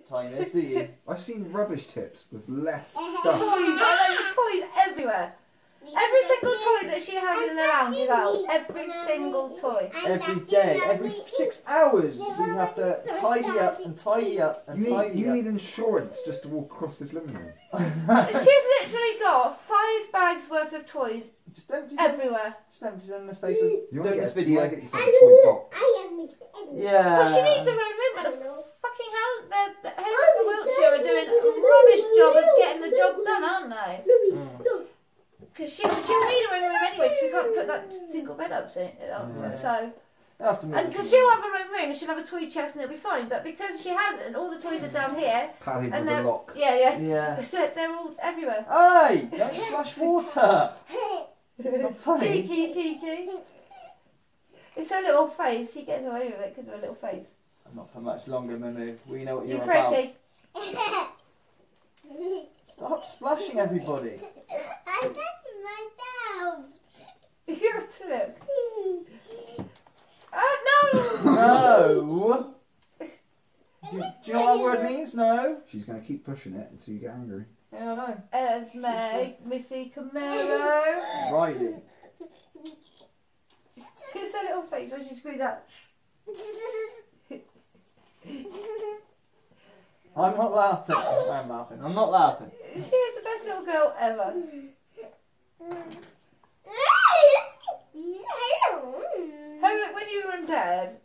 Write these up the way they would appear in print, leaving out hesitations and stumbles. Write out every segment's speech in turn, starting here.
time is, do you? I've seen rubbish tips with less stuff. Toys, there's toys everywhere. Every single toy that she has in the lounge is out. Every single toy. Every day, every 6 hours, we have to tidy up and tidy up and tidy up. You need insurance just to walk across this living room. She's literally got 5 bags worth of toys Just empty everywhere. Just empty them in the space of doing this video. You want to get yourself a toy box. Yeah. Well, she needs her own room, but the fucking house, the heads of the wheelchair are doing a rubbish job of getting the job done, aren't they? Because she'll need her own room anyway, because we can't put that single bed up, so. And because she'll have her own room, and she'll have a toy chest, and it'll be fine. But because she hasn't, all the toys are down here. Paddy and with a lock. Yeah. They're all everywhere. Hey! Don't splash water! Not funny. Cheeky. It's her little face. She gets away with it because of her little face. Not for much longer, Mumu. We know what you're pretty. about. Stop splashing everybody. I touched myself. You're a flip. No! No! Do you know what that word means? No? She's going to keep pushing it until you get angry. Yeah, I know. Esme, Missy Camaro. Riley. It's her little face when she screws up. I'm not laughing. I'm laughing. I'm not laughing. She is the best little girl ever. When you were on Dad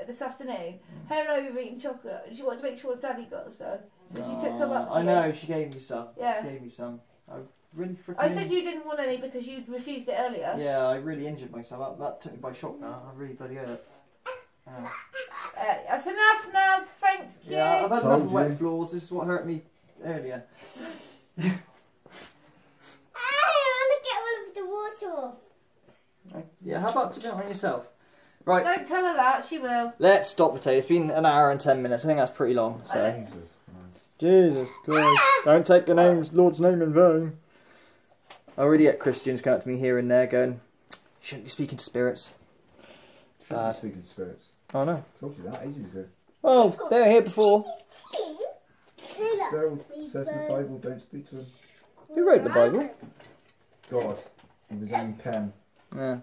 this afternoon, her and I were eating chocolate, and she wanted to make sure Daddy got some, so she took them up to I know, you. she gave me some. Yeah. She gave me some. I really freaking. I said you didn't want any because you refused it earlier. Yeah, I really injured myself. That took me by shock now. I really bloody hurt. That's enough now, thank you. Yeah, I've had enough of Told wet you. floors. This is what hurt me earlier. I want to get all of the water off. Yeah, how about to get on yourself? Right. Don't tell her that, she will. Let's stop the tape. It's been an hour and 10 minutes. I think that's pretty long. So. Jesus. Jesus Christ. Don't take the Lord's name in vain. I already get Christians coming up to me here and there going, you shouldn't be speaking to spirits. Bad. Speaking to spirits. Oh no. I told you that ages ago. Well, they were here before. Still says in the Bible, don't speak to them. Who wrote the Bible? God, with his own pen. Yeah.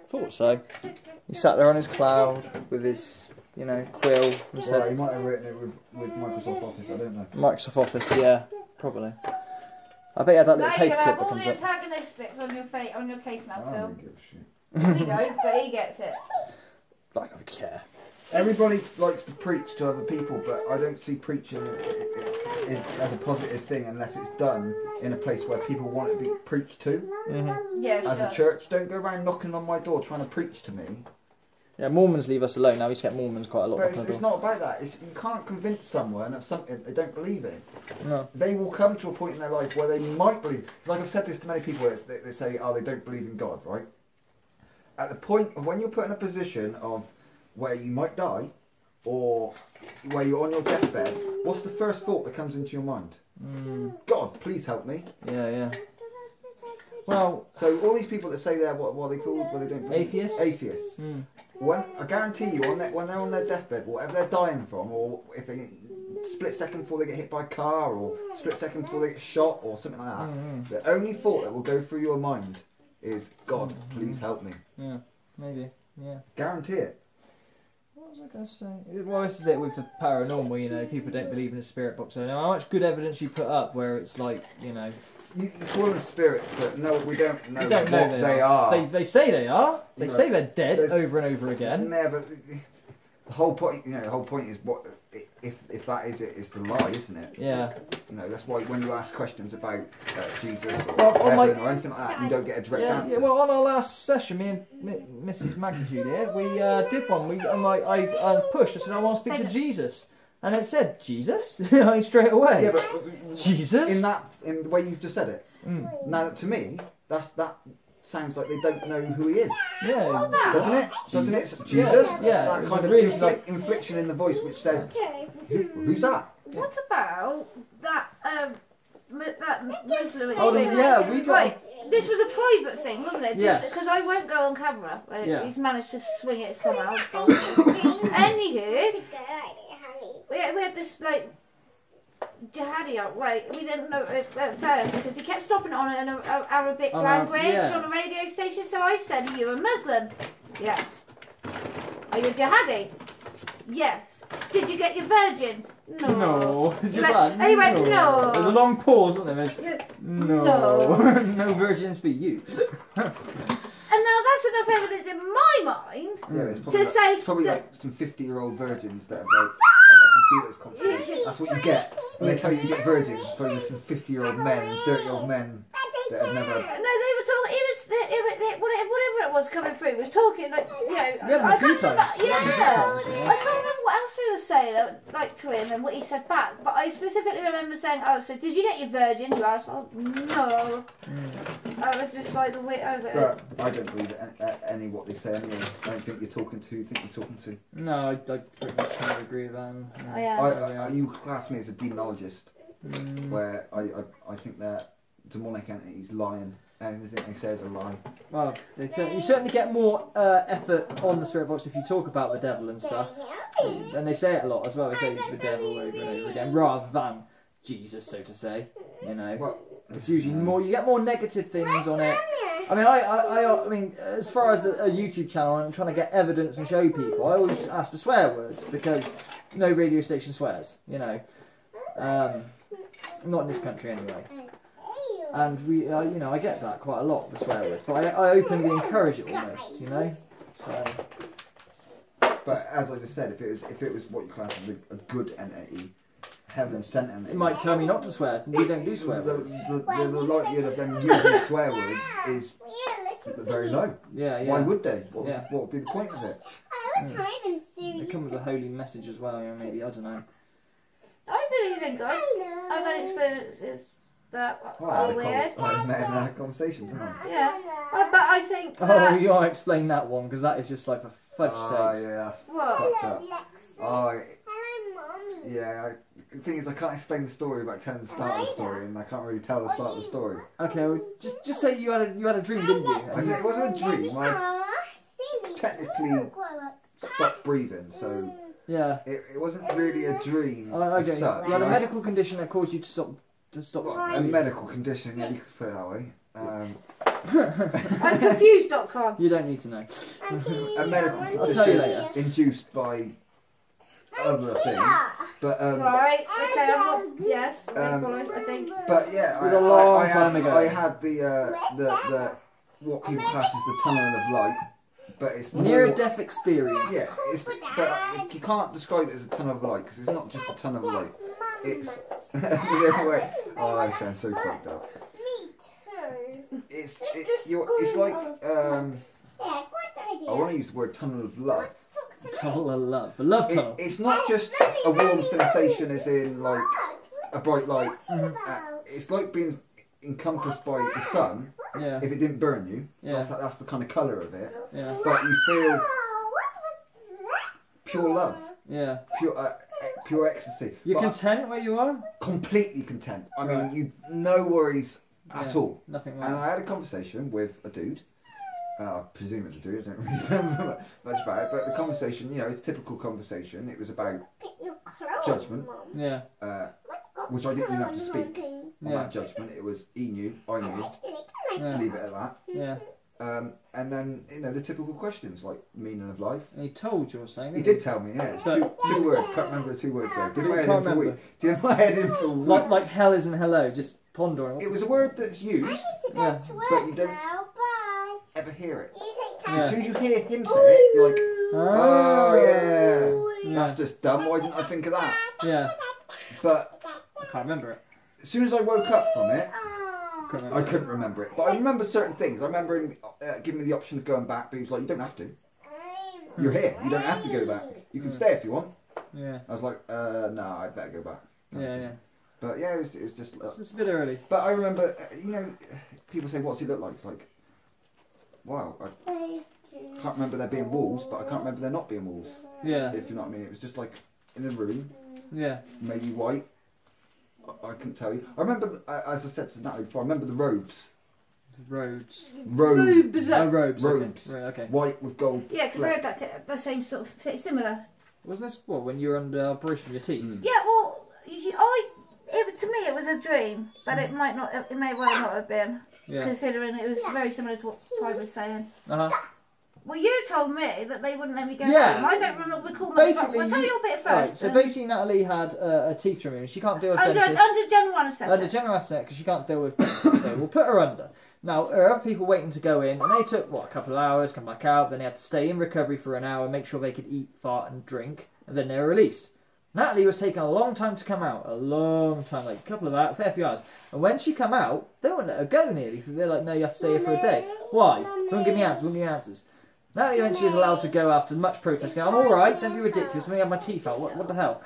Thought so. He sat there on his cloud with his, quill and Well, said, he might have written it with Microsoft Office, I don't know. Microsoft Office, yeah, probably. I bet you had that little Now you paper have clip that all comes the up. antagonistics on your case now, I Phil. don't give a shit. We don't, but he gets it. Like I care. Everybody likes to preach to other people, but I don't see preaching as a positive thing unless it's done in a place where people want to be preached to. Mm-hmm. Yeah, As a church, don't go around knocking on my door trying to preach to me. Yeah, Mormons leave us alone. Now we used to get Mormons quite a lot. But it's not about that. You can't convince someone of something they don't believe in. No. They will come to a point in their life where they might believe. Like I've said this to many people, they say, oh, they don't believe in God, right? At the point of when you're put in a position of where you might die, or where you're on your deathbed, what's the first thought that comes into your mind? God, please help me. Yeah. Well, so all these people that say they're what are they called? Well, they don't believe. Atheists. Atheists. When I guarantee you, when they're on their deathbed, whatever they're dying from, or if they split second before they get hit by a car, or split second before they get shot, or something like that, the only thought that will go through your mind is, God, please help me. Yeah, maybe. Yeah. Guarantee it. What was I going to say? Well, this is it with the paranormal, people don't believe in the spirit box. So how much good evidence you put up where it's like, You call them spirits, but no, we don't know, we don't know what they are. They say they are. They Yeah. say they're dead over and over again. Never. The whole point, the whole point is what if that is it, is to lie, isn't it? Yeah. That's why when you ask questions about Jesus or Well, heaven or anything like that, you don't get a direct answer. Yeah, well, on our last session, me and Mrs. Magnitude here, we did one. I pushed. I said, I want to speak to Jesus. And it said, Jesus? Straight away. Yeah, but Jesus? in the way you've just said it. Now, to me, that sounds like they don't know who he is. Yeah. Doesn't it? Doesn't it? Jesus? Yeah. That kind of really infliction in the voice which says, who's that? What about that Muslim Oh, yeah, we got... Right, this was a private thing, wasn't it? Yes. Because I won't go on camera. Yeah. He's managed to swing it somehow. Anywho, we had this, jihadi, right? We didn't know it at first because he kept stopping on an Arabic language on a radio station. So I said, "Are you a Muslim?" Yes. Are you a jihadi? Yes. Did you get your virgins? No. Just that. And he went, no. There's a long pause, isn't there? No. No virgins for you. And now that's enough evidence in my mind to say it's probably like some 50-year-old virgins that have like on their computers constantly. That's what you get when they tell you get virgins. It's probably some 50-year-old men, dirty old men that have never. No, they were talking. Whatever it was coming through was talking like I can't remember. I can't remember what else we were saying like to him and what he said back. But I specifically remember saying, "Oh, so did you get your virgin?" You asked. Oh, no. I was just like the way I was like. But I don't believe any what they say anyway. I don't think you're talking to who you think you're talking to. No, I pretty much don't agree with that. Oh, yeah. You class me as a demonologist, where I think that demonic entities lying. Anything they say is a lie. Well, you certainly get more effort on the spirit box if you talk about the devil and stuff. And they say it a lot as well. They say the devil over and over again, rather than Jesus, so to say. You know, well, it's usually more. You get more negative things on it. I mean, I mean, as far as a YouTube channel and trying to get evidence and show people, I always ask for swear words because no radio station swears. You know, not in this country anyway. And we, you know, I get that quite a lot, the swear words, but I openly encourage it almost, you know. So. But as I just said, if it was what you class as a good entity, heaven sent entity, it might tell me not to swear. We don't do swear words. The likelihood of them using swear words is very low. Yeah. Why would they? What would be the point of it? They come with a holy message as well. You know, maybe I don't know. I believe in God. I've had experiences that are weird. I met him in a conversation, didn't I? Yeah, but I think. Oh, you gotta explain that one because that is just like for fudge sakes. Yeah, that's What? fucked up. Oh, yeah. The thing is, I can't explain the story without telling the start of the story, and I can't really tell the start of the story. Okay, well, just say you had a dream, didn't you? It wasn't a dream. I technically stopped breathing, so yeah, it wasn't really a dream. Okay, as such. you had a medical condition that caused you to stop. Well, a medical condition, yeah, you could put it that way. I'm confused.com. You don't need to know. A medical condition I'll tell you later. Induced by other things. But right, okay, I'm not. Yes, I think. But yeah, It was a long time ago. I had the what people class as the tunnel of light, but it's more, near-death experience. Yeah, but you can't describe it as a tunnel of light because it's not just a tunnel of light. It's the other way. Oh, I sound so fucked up. It's like I want to use the word tunnel of love. Tunnel of love. The love tunnel. It's not just a warm sensation as in like a bright light. It's like being encompassed by the sun. Yeah. If it didn't burn you. So Yeah. that's the kind of colour of it. Yeah. But you feel pure love. Yeah. Pure ecstasy. You're But content where you are? completely content. I mean, Right. no worries at Yeah, all. Nothing And wrong. I had a conversation with a dude. I presume it's a dude. I don't really remember much about it. But the conversation, it's a typical conversation. It was about judgment, Yeah. which I didn't even have to speak on Yeah. that judgment. It was he knew, I knew. Yeah. Leave it at that. Yeah. And then the typical questions like meaning of life. And he told you or saying. He did tell me, yeah. It's So- two words. Can't remember the 2 words though. Did my head Can't in for remember. weeks. Did my head in for weeks. Like hell isn't hello, just pondering. It was a word that's used, Yeah. but you don't ever hear it. Yeah. As soon as you hear him say it, you're like, oh yeah, Yeah. that's just dumb. Why didn't I think of that? Yeah. But I can't remember it. as soon as I woke up from it, Couldn't I remember. couldn't remember it. But I remember certain things. I remember him giving me the option of going back, but he was like, you don't have to. You're here. You don't have to go back. You can stay if you want. Yeah. I was like, no, I'd better go back. Yeah. But yeah, it was just. It's a bit early. But I remember, people say, what's he look like? It's like, wow, I can't remember there being walls, but I can't remember there not being walls. Yeah. If you know what I mean. It was just like in a room, Yeah. maybe white. I couldn't tell you. I remember, as I said to Natalie before, I remember the robes. Roads. Robes. Oh, robes. Robes. Okay. Right, okay. White with gold. Yeah, because I heard that the same sort of similar. Wasn't this when you were under operation of your teeth? Mm. Yeah, well, a dream, but it might not. It may well not have been, Yeah. considering it was very similar to what Ty was saying. Uh-huh. Well, you told me that they wouldn't let me go Yeah. home. I don't recall much. Basically, Well, tell your bit Right, first. so basically Natalie had a teeth removed. She can't deal with under dentists. general anaesthetic. Under general anaesthetic because she can't deal with dentists, so we'll put her under. Now, there are other people waiting to go in, and they took, a couple of hours, come back out, then they had to stay in recovery for an hour, make sure they could eat, fart and drink, and then they were released. Natalie was taking a long time to come out, a long time, like a couple of hours, fair few hours. And when she come out, they wouldn't let her go nearly. They're like, no, you have to stay here for a day. Why? Won't give me answers, won't give me answers. Natalie eventually is allowed to go after much protesting. I'm alright, don't be ridiculous, I'm going to have my teeth out, what the hell?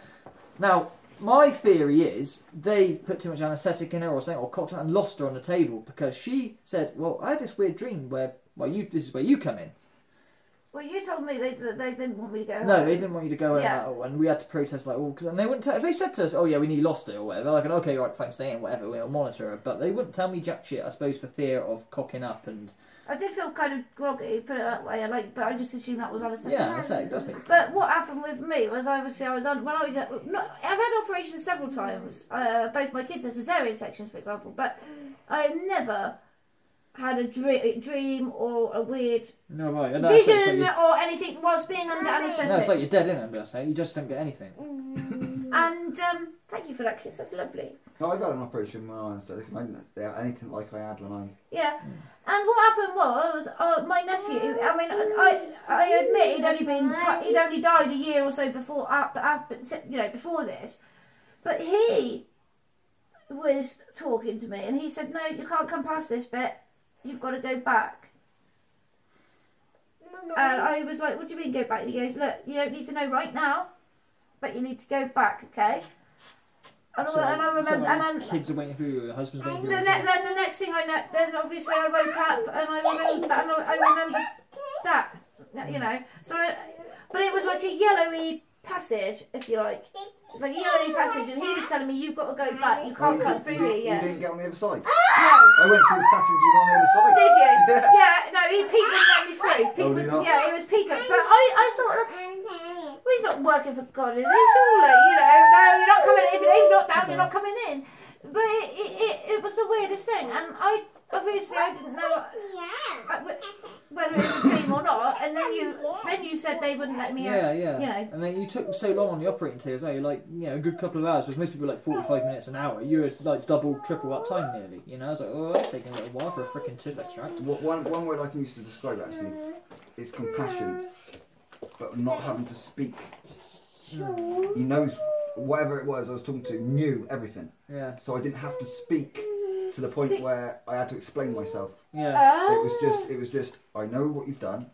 Now, my theory is they put too much anaesthetic in her or something, or cocktail, and lost her on the table because she said, well, I had this weird dream where, this is where you come in. Well, you told me they didn't want me to go home. No, they didn't want you to go in Yeah. at all, and we had to protest like, well, and they wouldn't tell, if they said to us, oh yeah, we need lost her or whatever, like, okay, right, fine, stay in, whatever, we'll monitor her, but they wouldn't tell me jack shit, I suppose, for fear of cocking up and... I did feel kind of groggy, put it that way. But I just assumed that was anaesthetic. Yeah, anaesthetic does make... But what happened with me was obviously I was on when I was I've had operations several times. Both my kids had cesarean sections, for example, but I've never had a dream or a weird No, right. vision or anything whilst being under anaesthetic. No, it's like you're dead in under anaesthetic, you just don't get anything. And thank you for that kiss. That's lovely. No, I've had an operation when I was anesthetic. I didn't have anything like I had when I... Yeah, and what happened was my nephew. I mean, I admit he'd only died a year or so before, before this, but he was talking to me and he said, "No, you can't come past this bit. You've got to go back." And I was like, "What do you mean go back?" And he goes, "Look, you don't need to know right now, but you need to go back, okay?" And I remember, and then kids are waiting for you, your husband's waiting for you. then the next thing I know, then obviously I woke up and I remember that, you know. So, but it was like a yellowy passage, if you like. It's like a yellowy passage, and he was telling me you've got to go back. You can't cut through here yet. You didn't get on the other side? No. I went through the passage, you got on the other side. Did you? Yeah. Yeah. No, Pete wouldn't let me through. Oh, did he not? Yeah, it was Peter. But I thought, well, he's not working for God, is he? Surely, you know. No, you're not coming. If he's not down, you're not coming in. But it was the weirdest thing, and I didn't know whether it was a dream or not. And then you said they wouldn't let me out. Yeah. You know. And then you took so long on the operating table as well. You're like, a good couple of hours. Whereas most people are like 45 minutes an hour. You were like double, triple that time nearly. You know, I was like, oh, that's taking a little while for a freaking tooth extract. One word I can use to describe it, actually is compassion, but not having to speak. He knows whatever it was I was talking to knew everything. Yeah. So I didn't have to speak to the point where I had to explain myself. Yeah. It was just I know what you've done.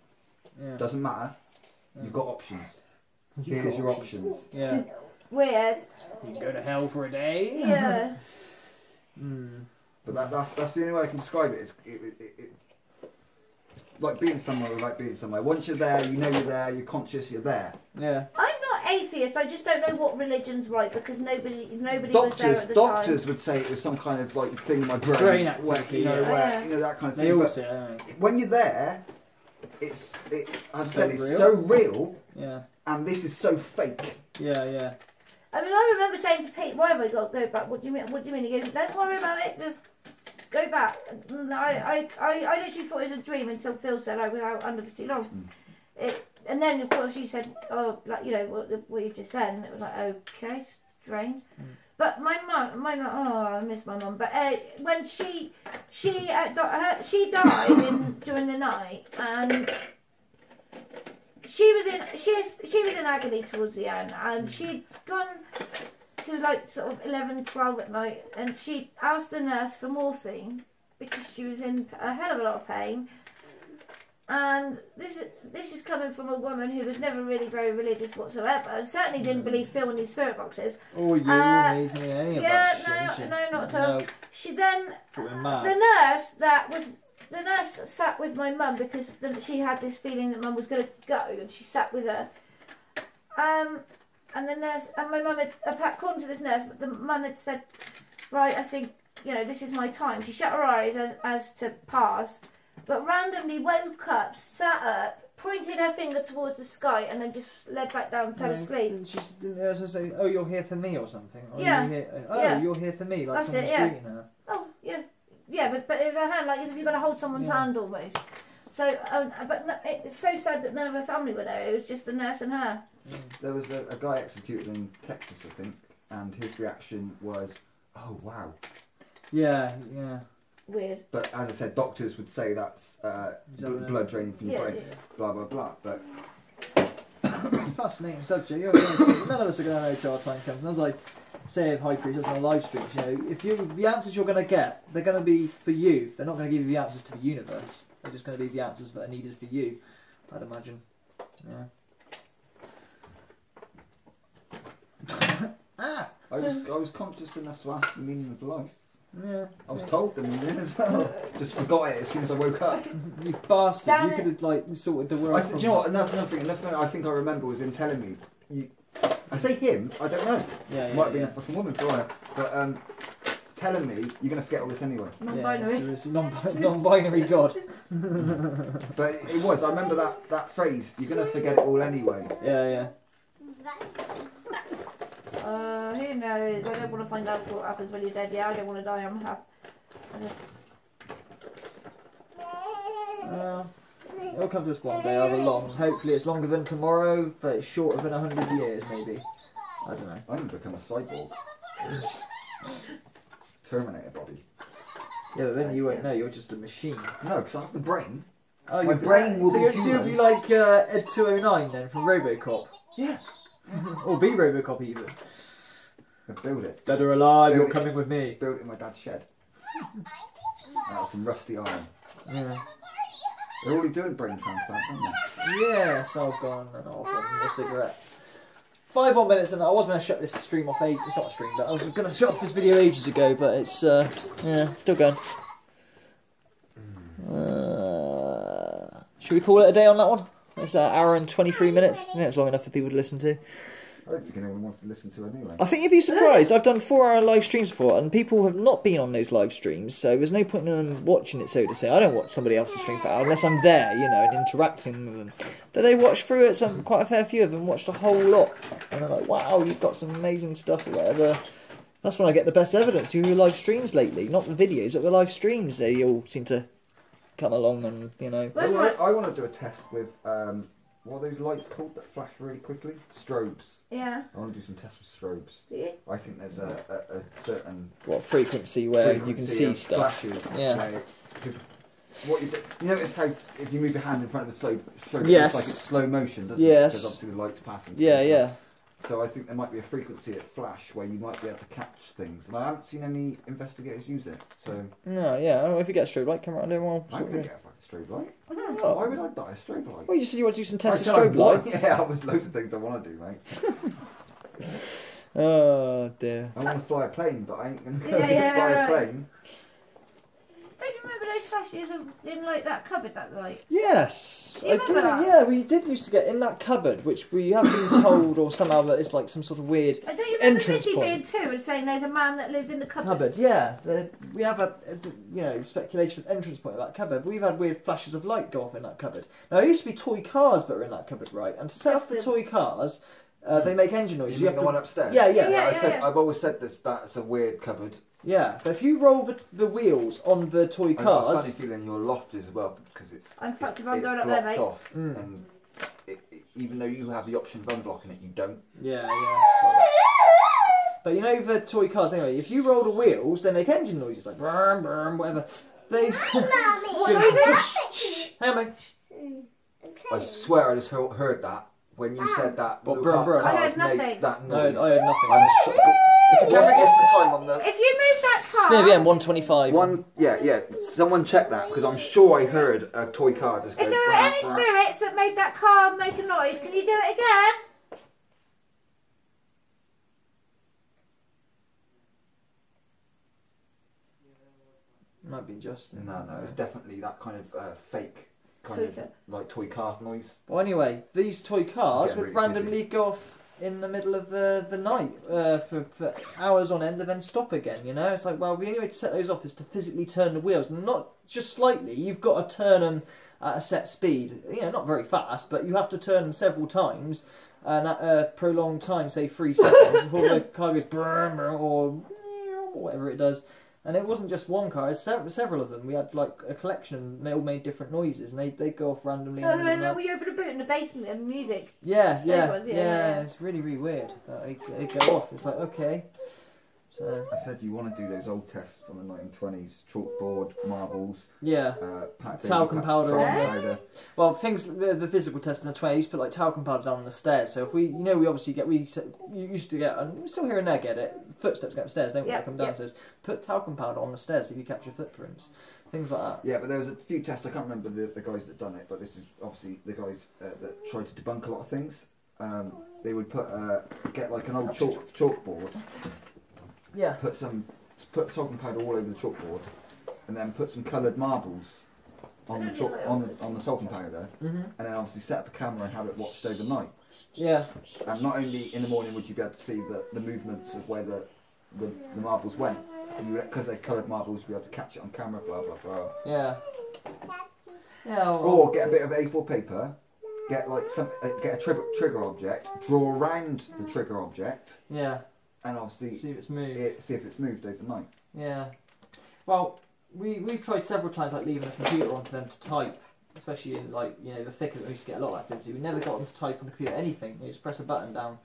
Yeah. Doesn't matter. You've got options. Here's your options. Yeah. Weird. You can go to hell for a day. Yeah. But that's the only way I can describe it. It's like being somewhere without being somewhere. Once you're there, you know you're there. You're conscious. You're there. Yeah. I'm not atheist. I just don't know what religion's right because nobody was there at the Doctors time. would say it was some kind of like thing in my brain. Brain activity, where that kind of thing. They all But say it. when you're there, it's as I said, it's real. so real, Yeah. and this is so fake. Yeah. I mean, I remember saying to Pete, "Why have I got to go back? What do you mean? What do you mean?" He goes, "Don't worry about it. Just go back." And I literally thought it was a dream until Phil said I was out under for too long. And then of course you said, "Oh, like you know what you just said," and it was like, "Okay, strange." But my mum, oh, I miss my mum. But when she died during the night, and she was in agony towards the end, and she'd gone to like sort of 11, 12 at night, and she asked the nurse for morphine because she was in a hell of a lot of pain. And this is coming from a woman who was never really very religious whatsoever, and certainly didn't believe Phil in these spirit boxes. Oh, you, me, any of that shit. No, not at all. No. She then the nurse sat with my mum because she had this feeling that mum was going to go, and she sat with her. And the nurse and my mum had according to this nurse, but the mum had said, "Right, I think this is my time." She shut her eyes as to pass. But randomly woke up, sat up, pointed her finger towards the sky and then just led back down and fell asleep. And she didn't say, "Oh, you're here for me" or something. Or Yeah. You're here for me, like That's someone's it, yeah. greeting her. Oh, yeah. Yeah, but it was her hand, like as if you're going to hold someone's hand almost. So, but no, it's so sad that none of her family were there. It was just the nurse and her. There was a guy executed in Texas, I think, and his reaction was, "Oh wow." Yeah. Weird. But as I said, doctors would say that's blood draining from your brain, blah blah blah. But fascinating subject. None of us are going to know till our time comes. And as I say of High Priest on a live stream, the answers you're going to get, they're going to be for you. They're not going to give you the answers to the universe. They're just going to be the answers that are needed for you, I'd imagine. Yeah. I was conscious enough to ask the meaning of life. Yeah. I was told the meaning as well. Just forgot it as soon as I woke up. You bastard! Damn You could have like sorted the world. Do you know what? And that's another thing. Another thing I think I remember was him telling me. I say him. I don't know. Yeah. Might have been a fucking woman for all I know. But telling me you're gonna forget all this anyway. Non-binary. Yeah, so it's non-binary God. But it was. I remember that phrase. You're gonna forget it all anyway. Yeah. Who knows? I don't want to find out what happens when you're dead. Yeah, I don't want to die. I'm happy. It'll come to us one day, however long. Hopefully it's longer than tomorrow, but it's shorter than 100 years, maybe. I don't know. I'm gonna become a cyborg. Terminator body. Yeah, but then you won't know. You're just a machine. No, because I have the brain. Oh, My brain will be So you'll be like Ed 209 then from RoboCop. Yeah. Or be RoboCop even. I build it. Dead or alive, Build you're it. coming with me. Built it in my dad's shed. That's some rusty iron. Yeah. They're already doing brain transplants, aren't they? Yes, I'll go on and off and a cigarette. 5 more minutes and I was going to shut this stream off. It's not a stream, but I was going to shut off this video ages ago, but it's still going. Should we call it a day on that one? It's an hour and 23 minutes. I think it's long enough for people to listen to. I don't think anyone wants to listen to it anyway. I think you'd be surprised. I've done 4-hour live streams before, and people have not been on those live streams, so there's no point in them watching it, so to say. I don't watch somebody else's stream for an hour unless I'm there, and interacting with them. But they watch through it. Quite a fair few of them watched a whole lot, and they're like, "Wow, you've got some amazing stuff," or whatever. That's when I get the best evidence. You live streams lately, not the videos, but the live streams. They all seem to come along, and I want to do a test with what are those lights called that flash really quickly? Strobes. Yeah. I want to do some tests with strobes. Yeah. I think there's a certain frequency where you can see of stuff. Flashes. Yeah. What you notice how if you move your hand in front of the strobe, Yes. it's like it's slow motion, doesn't it? Yes. Because obviously the light's passing. Yeah. So I think there might be a frequency at flash where you might be able to catch things, and I haven't seen any investigators use it. So No, yeah. Oh, if you get a strobe light, come around there. Well, I'm gonna get a fucking strobe light. Oh. Why would I buy a strobe light? Well, you said you want to do some I tests said with I strobe want- lights. Yeah, there's loads of things I want to do, mate. Oh dear. I want to fly a plane, but I ain't gonna go Yeah, fly right. a plane. Don't you remember those flashes in like that cupboard that light? Yes, Do you I do. remember that? Yeah, we did used to get in that cupboard, which we have been told, or somehow that it's like some sort of weird I don't you remember entrance Missy point. being 2 and saying there's a man that lives in the cupboard? Yeah, we have a speculation of entrance point of that cupboard. We've had weird flashes of light go off in that cupboard. Now, there used to be toy cars that were in that cupboard, right? And to set off the toy cars, they make engine noises. You mean the one upstairs? Yeah. I've always said this. That's a weird cupboard. Yeah, but if you roll the wheels on the toy I've got a cars, funny feeling your loft is as well because I'm fucked if I'm it's going up there, blocked mate. off, and even though you have the option of unblocking it, you don't. yeah. But the toy cars anyway. If you roll the wheels, they make engine noises like brum brum, whatever. They. Shh, hang on, mate. I swear I just heard that when you said that. What, the brum, brum? I cars heard nothing. make that No, noise. I heard nothing. I'm shocked. What's the time on the? If you move that car... It's near the end, 125. Yeah. Someone check that because I'm sure I heard a toy car just go. If there are any spirits that made that car make a noise, can you do it again? Might be Justin. No, it's definitely that kind of fake kind of like toy car noise. Well, anyway, these toy cars I'm getting would really randomly go off in the middle of the night for hours on end and then stop again, you know? It's like, well, the only way to set those off is to physically turn the wheels. Not just slightly, you've got to turn them at a set speed. You know, not very fast, but you have to turn them several times and at a prolonged time, say 3 seconds, before the car goes brrr, or whatever it does. And it wasn't just one car, it's several of them. We had like a collection and they all made different noises and they'd go off randomly. No, we opened a boot in the basement and music. Yeah, ones, it's really, really weird. They go off, it's like, okay. So I said you want to do those old tests from the 1920s, chalkboard, marbles, yeah, talcum powder. Well, things the physical test in the 20s put like talcum powder down on the stairs. So if we, you know, we obviously you used to get, and we still here and there get it, footsteps get upstairs, don't we? They come downstairs. Put talcum powder on the stairs if you capture footprints, things like that. Yeah, but there was a few tests. I can't remember the guys that done it, but this is obviously the guys that tried to debunk a lot of things. They would get like an old chalkboard. Yeah. Put talcum powder all over the chalkboard, and then put some coloured marbles on the talcum powder, and then obviously set up a camera and have it watched overnight. Yeah. And not only in the morning would you be able to see the movements of where the marbles went, because they're coloured marbles, you'd be able to catch it on camera. Blah blah blah. Yeah. Yeah. Or get a bit of A4 paper, get a trigger object, draw around the trigger object. Yeah. And obviously see if it's moved. See if it's moved overnight. Yeah. Well, we've tried several times like leaving a computer on for them to type, especially in like, you know, the thick of it. We used to get a lot of activity. We never got them to type on the computer anything. You just press a button down.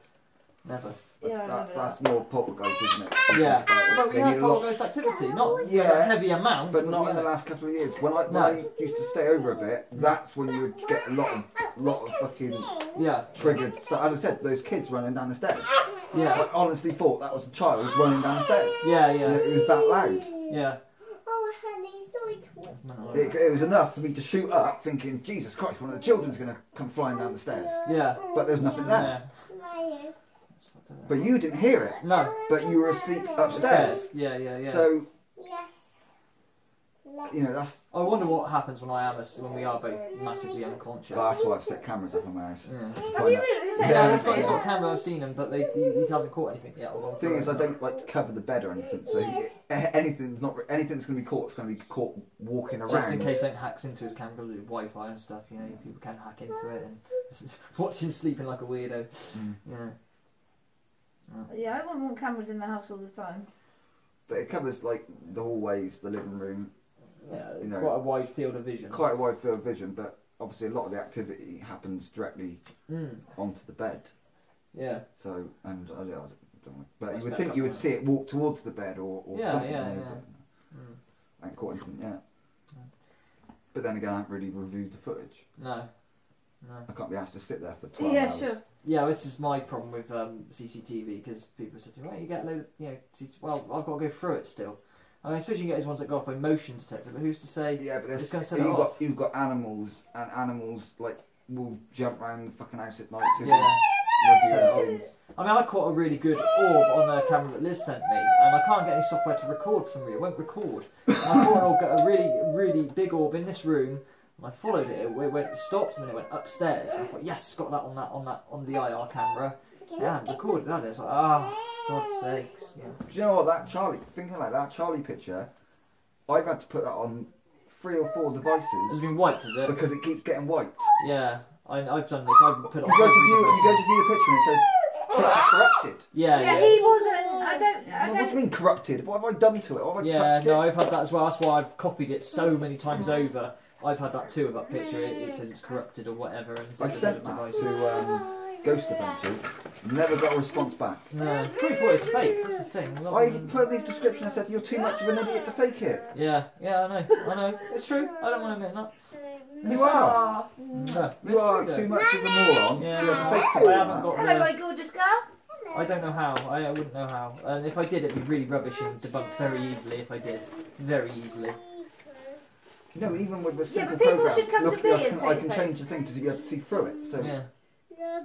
Never. That's more poltergeist, isn't it? Yeah. But we had poltergeist activity, not a heavy amount. But not in the last couple of years. When I used to stay over a bit, that's when you would get a lot of fucking triggered stuff. As I said, those kids running down the stairs. Yeah. I honestly thought that was a child running down the stairs. Yeah. It was that loud. Yeah. Oh, honey, so It was enough for me to shoot up, thinking, Jesus Christ, one of the children's going to come flying down the stairs. Yeah. But there's nothing there. Yeah. But you didn't hear it. No. But you were asleep upstairs. Yeah. So, Yes. you know, that's... I wonder what happens when we are both massively unconscious. Well, that's why I've set cameras up in my house. Yeah. Have you really said Yeah, that? it's got a camera. I've seen him, but he hasn't caught anything yet. The thing is, I don't like to cover the bed or anything, so anything's going to be caught. It's going to be caught walking around. Just in case anything hacks into his camera with Wi-Fi and stuff. You know, people can hack into it and watch him sleeping like a weirdo. Yeah. Yeah, I wouldn't want cameras in the house all the time. But it covers like the hallways, the living room. Yeah, you know, quite a wide field of vision. Quite a wide field of vision, but obviously a lot of the activity happens directly onto the bed. Yeah. So, and I don't know, but you would think you would see it walk towards the bed or something. Yeah. I ain't caught anything yet. But then again, I haven't really reviewed the footage. No. I can't be asked to sit there for 12 hours. Yeah, sure. Yeah, this is my problem with CCTV, because people say to me, well, you get a load of, you know, well, I've got to go through it still. I mean, I suppose you can get those ones that go off by motion detector, but who's to say it's going to set it off? You've got animals, and animals, like, will jump around the fucking house at night. I mean, I caught a really good orb on a camera that Liz sent me, and I can't get any software to record for some reason. It won't record. And I caught a really, really big orb in this room, and I followed it. It stopped, and then it went upstairs. And I thought, yes, got that on the IR camera. Yeah, recorded that. It's like, God's sakes. Yeah. Do you know what, thinking like that Charlie picture, I've had to put that on 3 or 4 devices. It's been wiped, is it? Because it keeps getting wiped. Yeah, I've done this. I've put it on. You go to view the picture and it says picture corrupted. Yeah. He wasn't. What do you mean corrupted? What have I done to it? What have I touched it? I've had that as well. That's why I've copied it so many times over. I've had that too of that picture. It says it's corrupted or whatever. And I sent that to Ghost Adventures. Never got a response back. No, probably thought it's fake. That's the thing. I put these descriptions. I said you're too much of an idiot to fake it. Yeah, I know. It's true. I don't want to admit that. You are. No, you are too much of a moron to be able to fake something. I haven't got. Hello, my gorgeous girl. I don't know how. I wouldn't know how. And if I did, it'd be really rubbish and debunked very easily. If I did, very easily. You know, even with a simple people program, should come to me and say I can change the thing to be able to see through it. So yeah.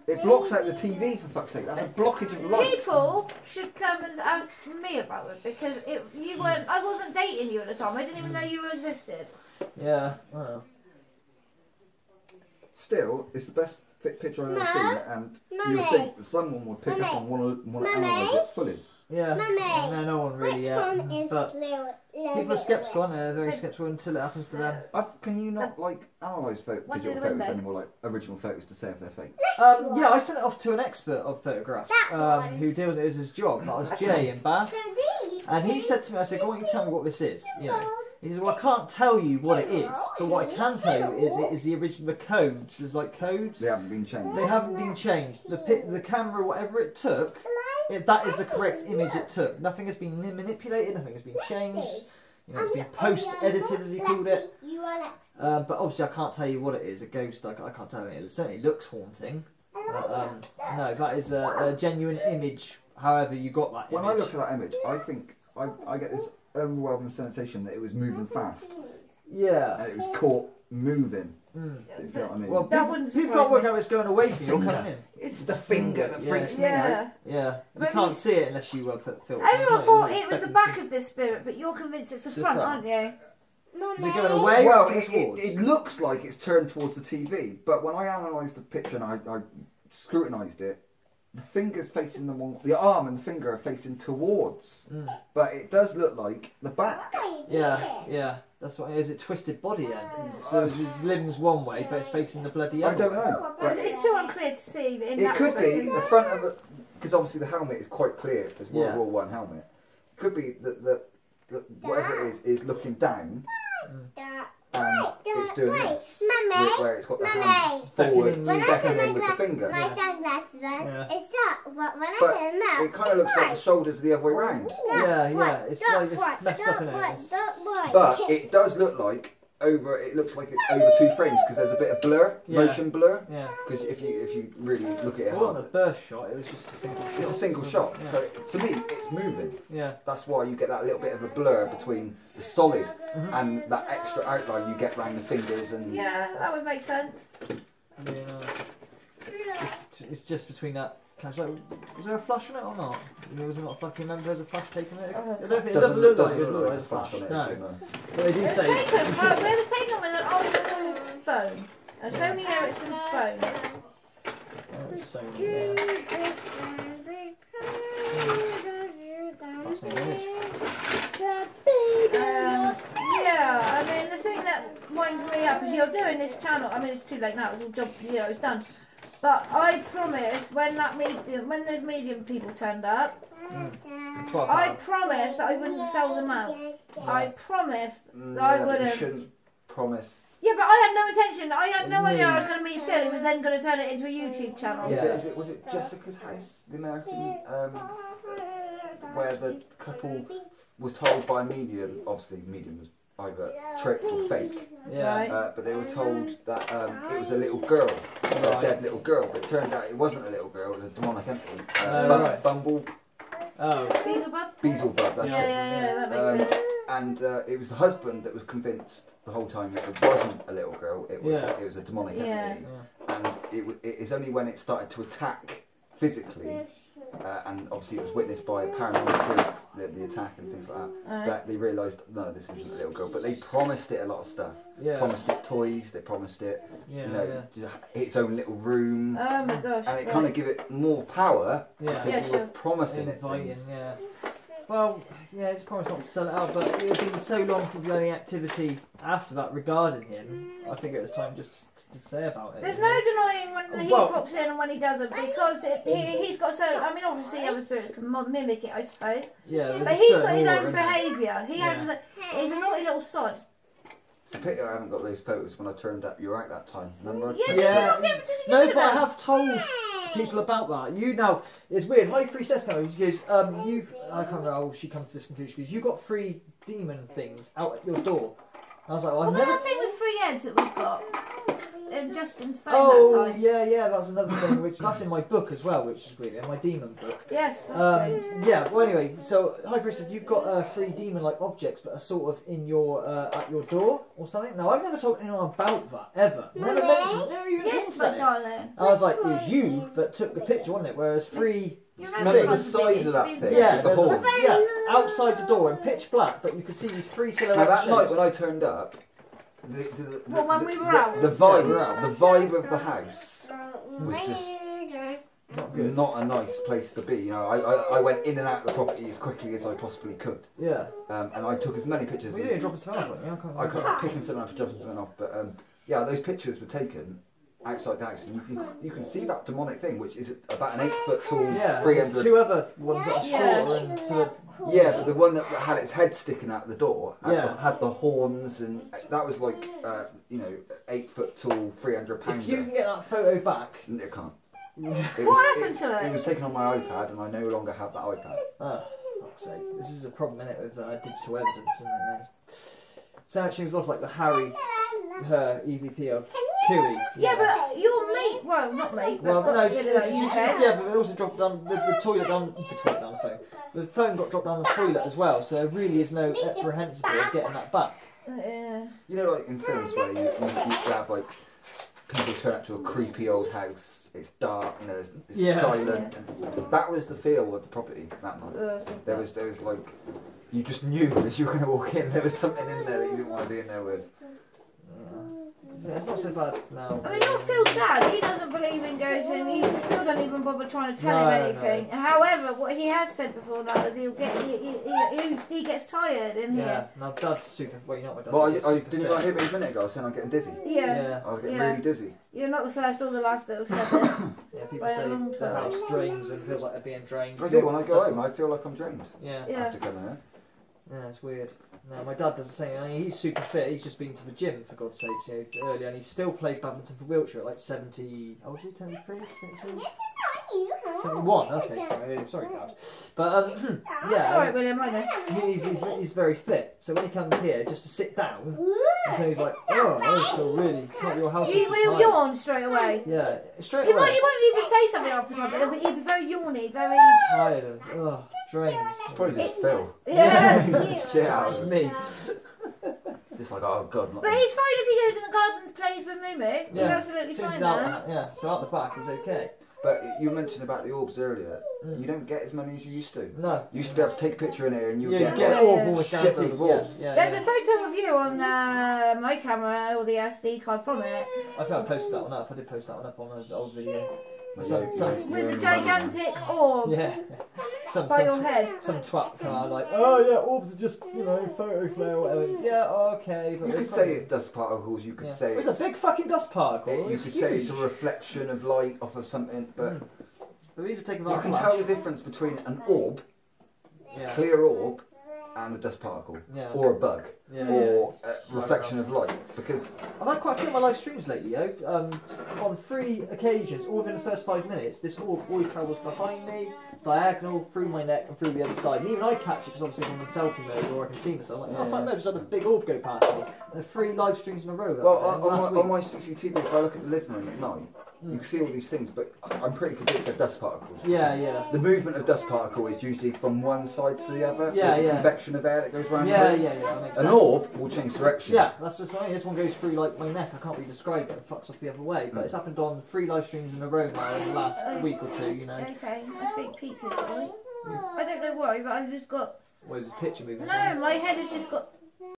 It blocks out the TV, for fuck's sake. That's a blockage of light. People should come and ask me about it, because I wasn't dating you at the time. I didn't even know you existed. Yeah. Well. Still, it's the best picture I've ever seen, and you would think that someone would pick up and want to analyse it fully. Yeah. Mummy, No one really which yet. one is But people are sceptical, aren't they? They're very sceptical until it happens to them. Can you not like analyse One digital through the photos window. anymore, like original photos, to say if they're fake? Yeah, I sent it off to an expert of photographs who deals with it as his job. That was Jay in Bath. So these. And he said to me, I said, "Why don't you tell me what this is?" You know. He said, "Well, I can't tell you what it is, but what I can tell you is it is the original codes. There's like codes. They haven't been changed. They haven't been changed. The camera, whatever it took, that is the correct image it took. Nothing has been manipulated. Nothing has been changed. You know, it's been post-edited, as he called it. You are next. But obviously, I can't tell you what it is. A ghost, I can't tell you. It certainly looks haunting. But, no, that is a genuine image. However, you got that image. When I look at that image, I think I get this overwhelming sensation that it was moving fast, Yeah. and it was caught moving. Mm. If you know what I mean? Well, That wouldn't people surprise can't work me. out it's going away from you or coming in. It's the finger that Yeah. freaks me out. Yeah. Yeah, you But can't you- see it unless you put filter. Everyone thought it was the back of this spirit, but you're convinced it's the The front, front. aren't you? Is it going away Well, or is it towards? it looks like it's turned towards the TV, but when I analysed the picture and I scrutinised it, the finger's facing the arm and the finger are facing towards. Mm. But it does look like the back. Yeah, that's what it is. It twisted body end. So his limb's one way, but it's facing the bloody I other don't way. know. But It's too unclear to see that in it that could be respect. the front of it, because obviously the helmet is quite clear as World Yeah. War One helmet. It could be that whatever it is looking down and it's doing this, Mummy, where it's got the Mummy. hand forward, Beckoning When you. I beckoning put in with the finger. my sunglasses on, Yeah. it's not. When I But put them out, it kind of looks like the shoulders are the other way round. Yeah, it's like it's messed up in it. But it does look like it looks like it's over 2 frames because there's a bit of blur, Yeah. motion blur. Yeah. Because if you really look at it It wasn't a hard, burst shot, it was just a single shot. it's a single shot. Yeah. So to me, it's moving. Yeah. That's why you get that little bit of a blur between the solid Mhm. and that extra outline you get round the fingers and. Yeah, that would make sense. It's just between that. Was there a flash on it or not? Was there not a fucking remember there's a flash taken it? I don't think it doesn't look like there's a flash. on it. No. actually, no. But they do It was say. taken, you should- it was taken with an old school phone. A Sony Ericsson phone. Oh, it's so yeah. That's the image. Yeah, I mean, the thing that winds me up is you're doing this channel. I mean, it's too late now. It's all job, it's done. But I promised when those medium people turned up, I promised that I wouldn't sell them out. I promised that I Yeah, but you wouldn't. shouldn't promise. Yeah, but I had no intention. I had no idea I was going to meet Phil. He was then going to turn it into a YouTube channel. Yeah. Was it Jessica's house, the American, where the couple was told by a medium, obviously medium was either tricked or fake, Yeah. Right. but they were told that it was a little girl, a Right. dead little girl, but it turned out it wasn't a little girl, it was a demonic entity. Right. Beelzebub, Beelzebub? Beelzebub, that's Yeah, it. yeah, that makes sense. And it was the husband that was convinced the whole time that it wasn't a little girl, it was Yeah. it was a demonic Yeah. entity. And it is only when it started to attack physically, and obviously it was witnessed by a paranormal group, the attack and things like that, Alright. that they realised, no, this isn't a little girl. But they promised it a lot of stuff. Yeah. Promised it toys, they promised it, Yeah. you know, its own little room. Oh my gosh. And it right. kind of give it more power Yeah. because Yeah, you were sure. promising it Inviting, things. yeah. Well, yeah, it's promised not to sell it out, but it had been so long since we had any activity after that regarding him. I think it was time just to say about it. There's you know. no denying when he Well- pops in and when he doesn't, because he's got so. I mean, obviously other spirits can mimic it, I suppose. Yeah, there's But a he's certain got his aura, own isn't there? behaviour. He has. He's a naughty little sod. It's a pity I haven't got those photos when I turned up. You were out that time. Remember? Yeah, Yeah. did you No, get but I them? have told people about that. You now, it's weird. High Priestess came over. She goes, I can't remember how she comes to this conclusion. Because you got 3 demon things out at your door. I was like, well, I've What never. about that thing with 3 heads that we've got in Justin's phone Oh, that time? yeah, that's another thing. Which that's in my book as well, which is weird. In my demon book. Yes, that's true. Yeah. Well, anyway, so High Priestess, you've got 3 demon-like objects that are sort of in your at your door or something. Now, I've never told anyone about that ever. Never mentioned. Never even Yes, hinted my at it. darling. I was like, it was you that took the picture, wasn't it? Whereas 3 You Remember the one's size big, of that it's thing? been- Yeah, The there's hole. yeah, outside the door in pitch black, but you could see these 3 silhouette Now that night shapes. when I turned up, Well, when we were out. The vibe of the house was just Not good. not a nice place to be. You know, I went in and out of the property as quickly as I possibly could. Yeah. And I took as many pictures. Well, you didn't drop it off, weren't you? I kept picking something up, dropping something off, but yeah, those pictures were taken outside the house, and you can see that demonic thing, which is about an 8 foot tall, Yeah, 300. there's 2 other ones that are shorter and to the... Yeah, but the one that had its head sticking out the door had the horns, and that was like 8 foot tall, 300 pounder. If you can get that photo back... It can't. What happened to it? It was taken on my iPad, and I no longer have that iPad. Oh, fuck's sake. This is a problem, innit, with digital evidence, isn't it? So actually, it's lost like the Harry, her EVP of Cooey. Yeah, but your mate, well, not mate, but Well, no, yeah, but it also dropped down the toilet down the phone. The phone got dropped down the toilet as well, so there really is no apprehensible of getting that back. yeah. You know, like in films where you have like people turn up to a creepy old house. It's dark, you know, it's silent. And that was the feel of the property that night. There was like, you just knew as you were going to walk in, there was something in there that you didn't want to be in there with. Yeah, it's not so bad now. I mean, not Phil's dad, he doesn't believe in ghosts, and Phil doesn't even bother trying to tell him anything. No. However, what he has said before now is he gets tired in here. Yeah, now Dad's super... Well, you know what my dad Well, didn't you hear me a minute ago? I was saying I'm getting dizzy. Yeah. I was getting really dizzy. You're not the first or the last that have said that. Yeah, people By a say long the time. house drains and feels like they're being drained. I do, when I go home, I feel like I'm drained Yeah. Yeah. after coming here. Yeah, it's weird. No, my dad does the same. I mean, he's super fit. He's just been to the gym, for God's sakes, earlier, and he still plays badminton for Wiltshire at like 70... Oh, was he 73? 72? 71, okay, sorry, Dad. But, yeah, Alright, William, I know. he's very fit. So when he comes here, just to sit down, and so he's like, oh, I feel really... It's not your house. He will yawn straight away. Yeah, straight He away. won't even say something after time, but he'll be very yawny, very... Tired and, drained. It's probably just Phil. Yeah. Shit It's out just of me. it. Just like, oh God, not But me. he's fine if he goes in the garden and plays with Mumu. He's absolutely So he's fine out, there. yeah, so out the back is okay. But you mentioned about the orbs earlier. You don't get as many as you used to. No. You used to be able to take a picture in here and you Yeah, get you get Yeah. all almost Shitloads guaranteed. of orbs. Yeah, There's yeah. a photo of you on my camera or the SD card from it I think I posted that one up. I did post that one up on an old video. with a gigantic orb Yeah. by your head. Some twat come out like, oh yeah, orbs are just, photo flare or whatever. Yeah, okay. But You could say it's dust particles, you could say it's a big fucking dust particle. you could say it's a reflection of light off of something, but But these are taking you can tell the difference between an orb, Yeah. clear orb, and a dust particle, Yeah. or a bug, Yeah. or a reflection of light, because I've had quite a few of my live streams lately, on 3 occasions, all within the first 5 minutes, this orb always travels behind me, diagonal, through my neck, and through the other side. And even I catch it because obviously I'm in selfie mode or I can see myself. I'm like, oh, fuck no, just had a big orb go past me. And 3 live streams in a row. on my CCTV, if I look at the living room at night, you can see all these things, but I'm pretty convinced they're dust particles. Yeah. The movement of dust particle is usually from one side to the other. Yeah, with the yeah. convection of air that goes around. Yeah, the room. that makes sense. An orb will change direction. Yeah, that's just right. This one goes through like my neck. I can't really describe it. It fucks off the other way. But it's happened on 3 live streams in a row now in the last week or 2. Okay, I think pizza's going. I don't know why, but I've just got... Where's his picture moving? No, my head has just got